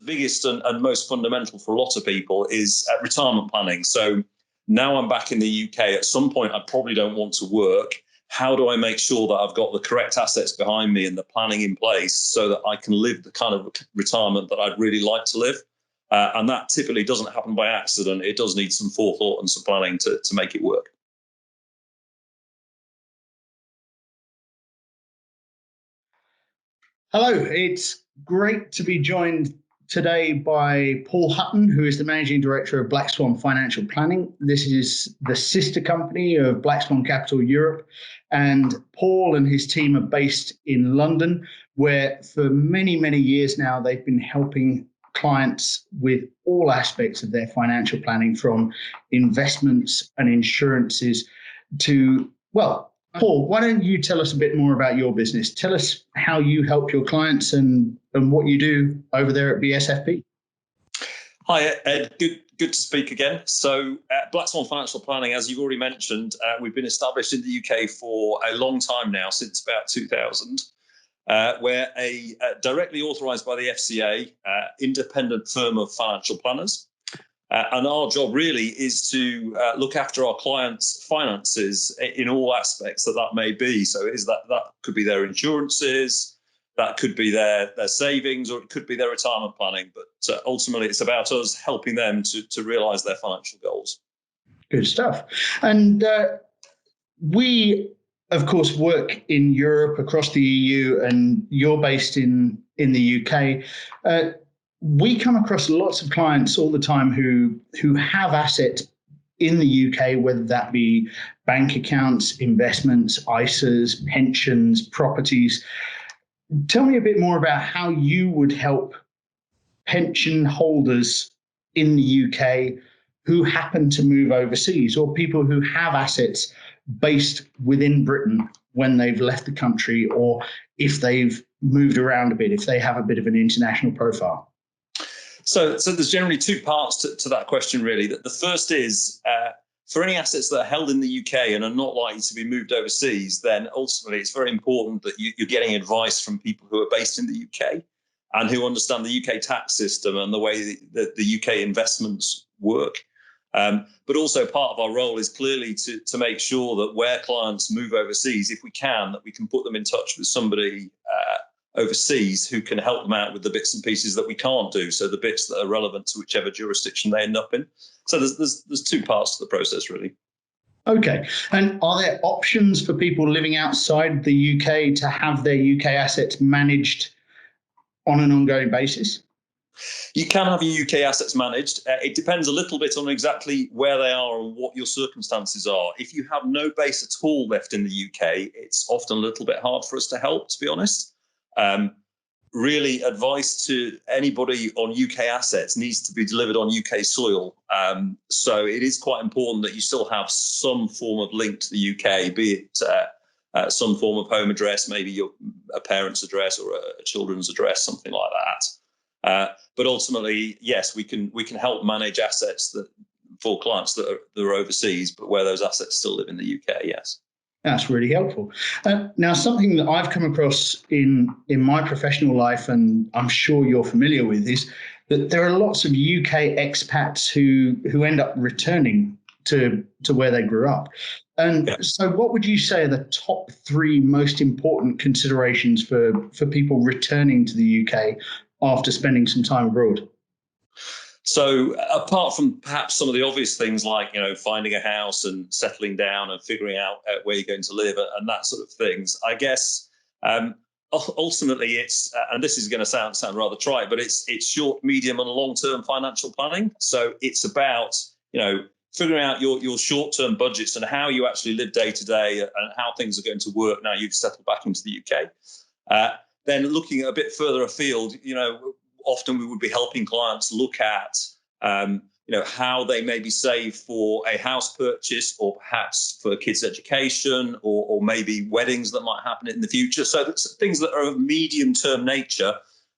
biggest and most fundamental for a lot of people is retirement planning. So now I'm back in the UK. At some point, I probably don't want to work. How do I make sure that I've got the correct assets behind me and the planning in place so that I can live the kind of retirement that I'd really like to live? And that typically doesn't happen by accident. It does need some forethought and some planning to make it work. Hello, it's great to be joined today by Paul Hutton, who is the Managing Director of Black Swan Financial Planning. This is the sister company of Black Swan Capital Europe. And Paul and his team are based in London, where for many, many years now, they've been helping clients with all aspects of their financial planning, from investments and insurances to, well, Paul, why don't you tell us a bit more about your business? Tell us how you help your clients and what you do over there at BSFP. Hi, Ed. Good to speak again. So Black Swan Financial Planning, as you've already mentioned, we've been established in the UK for a long time now, since about 2000. We're a directly authorised by the FCA independent firm of financial planners. And our job really is to look after our clients' finances in all aspects that may be. So that could be their insurances, that could be their savings, or it could be their retirement planning. But ultimately, it's about us helping them to realise their financial goals. Good stuff. And we, of course, work in Europe, across the EU, and you're based in the UK. We come across lots of clients all the time who have assets in the UK, whether that be bank accounts, investments, ISAs, pensions, properties. Tell me a bit more about how you would help pension holders in the UK who happen to move overseas, or people who have assets based within Britain when they've left the country, or if they've moved around a bit, if they have a bit of an international profile. So there's generally two parts to that question, really. The first is for any assets that are held in the UK and are not likely to be moved overseas, then ultimately it's very important that you're getting advice from people who are based in the UK and who understand the UK tax system and the way that the UK investments work. But also part of our role is clearly to make sure that where clients move overseas, if we can, that we can put them in touch with somebody overseas who can help them out with the bits and pieces that we can't do. So the bits that are relevant to whichever jurisdiction they end up in. So there's two parts to the process, really. Okay. And are there options for people living outside the UK to have their UK assets managed on an ongoing basis? You can have your UK assets managed. It depends a little bit on exactly where they are and what your circumstances are. If you have no base at all left in the UK, it's often a little bit hard for us to help, to be honest. Really, advice to anybody on UK assets needs to be delivered on UK soil. So it is quite important that you still have some form of link to the UK, be it some form of home address, maybe a parent's address or a children's address, something like that. But ultimately, yes, we can help manage assets for clients that are overseas, but where those assets still live in the UK, yes. That's really helpful. Now, something that I've come across in my professional life, and I'm sure you're familiar with, is that there are lots of UK expats who end up returning to where they grew up. And so what would you say are the top three most important considerations for people returning to the UK after spending some time abroad? So apart from perhaps some of the obvious things like, finding a house and settling down and figuring out where you're going to live and that sort of things, I guess ultimately it's, and this is going to sound rather trite, but it's short, medium and long-term financial planning. So it's about, figuring out your short-term budgets and how you actually live day to day and how things are going to work now you've settled back into the UK. Then looking a bit further afield, often we would be helping clients look at, how they maybe save for a house purchase or perhaps for kids' education or maybe weddings that might happen in the future. So that's things that are of medium-term nature,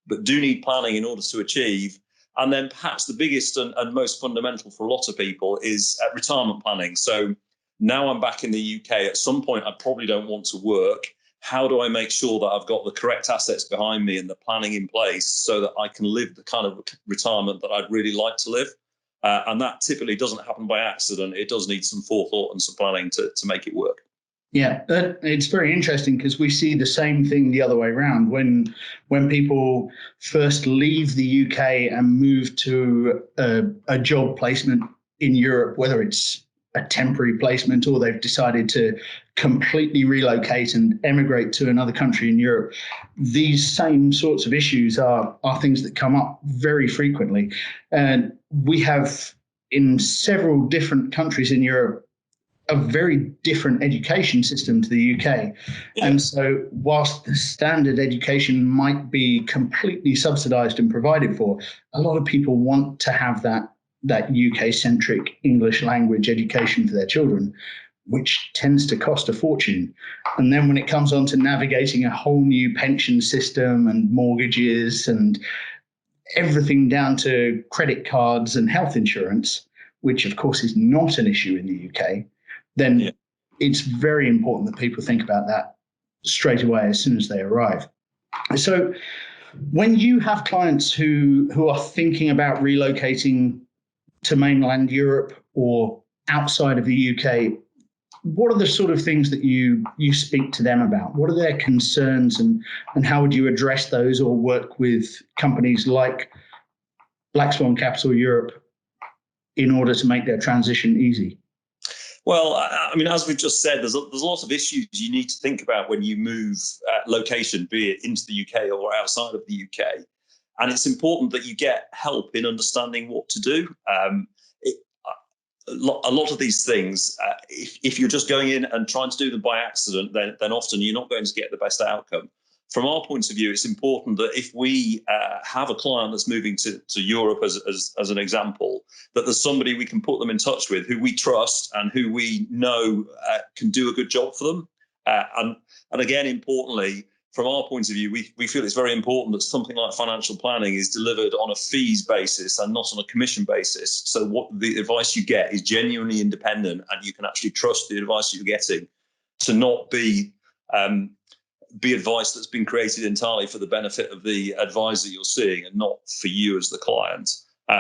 but do need planning in order to achieve. And then perhaps the biggest and most fundamental for a lot of people is retirement planning. So now I'm back in the UK. At some point, I probably don't want to work. how do I make sure that I've got the correct assets behind me and the planning in place so that I can live the kind of retirement that I'd really like to live? And that typically doesn't happen by accident. It does need some forethought and some planning to make it work. Yeah, it's very interesting because we see the same thing the other way around. When people first leave the UK and move to a job placement in Europe, whether it's a temporary placement or they've decided to completely relocate and emigrate to another country in Europe, these same sorts of issues are things that come up very frequently. And we have in several different countries in Europe a very different education system to the UK. Yeah. And so whilst the standard education might be completely subsidized and provided for, a lot of people want to have that UK-centric English language education for their children, which tends to cost a fortune. And then when it comes on to navigating a whole new pension system and mortgages and everything down to credit cards and health insurance, which of course is not an issue in the UK, then it's very important that people think about that straight away as soon as they arrive. So when you have clients who are thinking about relocating to mainland Europe or outside of the UK, what are the sort of things that you speak to them about? What are their concerns and how would you address those or work with companies like Black Swan Capital Europe in order to make their transition easy? Well, I mean, as we've just said, there's a lot of issues you need to think about when you move location, be it into the UK or outside of the UK. And it's important that you get help in understanding what to do. A lot of these things, if you're just going in and trying to do them by accident, then often you're not going to get the best outcome. From our point of view, it's important that if we have a client that's moving to Europe, as an example, that there's somebody we can put them in touch with who we trust and who we know can do a good job for them. And again, importantly, from our point of view, we feel it's very important that something like financial planning is delivered on a fees basis and not on a commission basis. So what the advice you get is genuinely independent and you can actually trust the advice you're getting to not be advice that's been created entirely for the benefit of the advisor you're seeing and not for you as the client.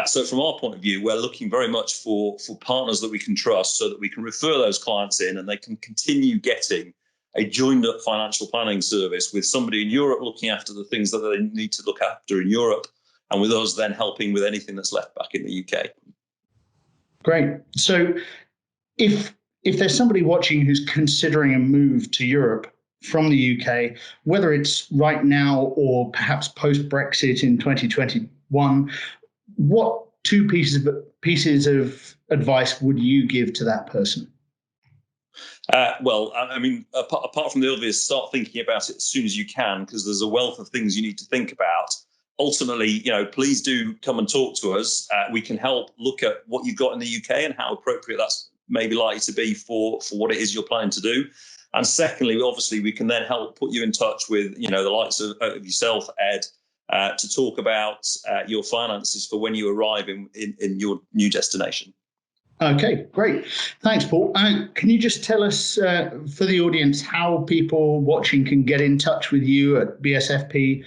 So from our point of view, we're looking very much for partners that we can trust so that we can refer those clients in and they can continue getting a joined up financial planning service with somebody in Europe looking after the things that they need to look after in Europe and with us then helping with anything that's left back in the UK. Great. So if there's somebody watching who's considering a move to Europe from the UK, whether it's right now or perhaps post-Brexit in 2021, what two pieces of advice would you give to that person? Well, I mean, apart from the obvious, start thinking about it as soon as you can, because there's a wealth of things you need to think about. Ultimately, please do come and talk to us. We can help look at what you've got in the UK and how appropriate that's maybe likely to be for what it is you're planning to do. And secondly, obviously, we can then help put you in touch with, the likes of yourself, Ed, to talk about your finances for when you arrive in your new destination. Okay, great. Thanks, Paul. Can you just tell us, for the audience, how people watching can get in touch with you at BSFP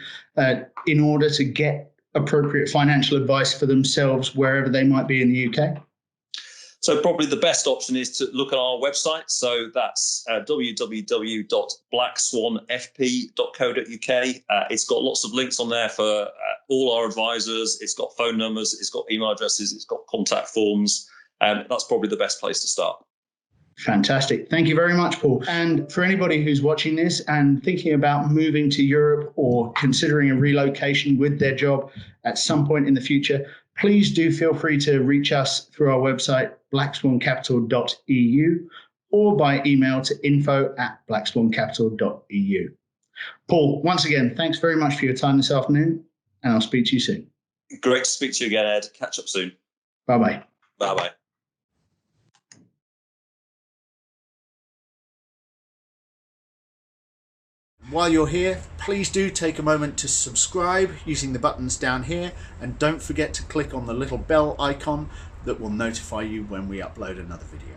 in order to get appropriate financial advice for themselves wherever they might be in the UK? So probably the best option is to look at our website. So that's www.blackswanfp.co.uk. It's got lots of links on there for all our advisors. It's got phone numbers. It's got email addresses. It's got contact forms. That's probably the best place to start. Fantastic. Thank you very much, Paul. And for anybody who's watching this and thinking about moving to Europe or considering a relocation with their job at some point in the future, please do feel free to reach us through our website, blackswancapital.eu, or by email to info@blackswancapital.eu. Paul, once again, thanks very much for your time this afternoon, and I'll speak to you soon. Great to speak to you again, Ed. Catch up soon. Bye-bye. Bye-bye. While you're here, please do take a moment to subscribe using the buttons down here, and don't forget to click on the little bell icon that will notify you when we upload another video.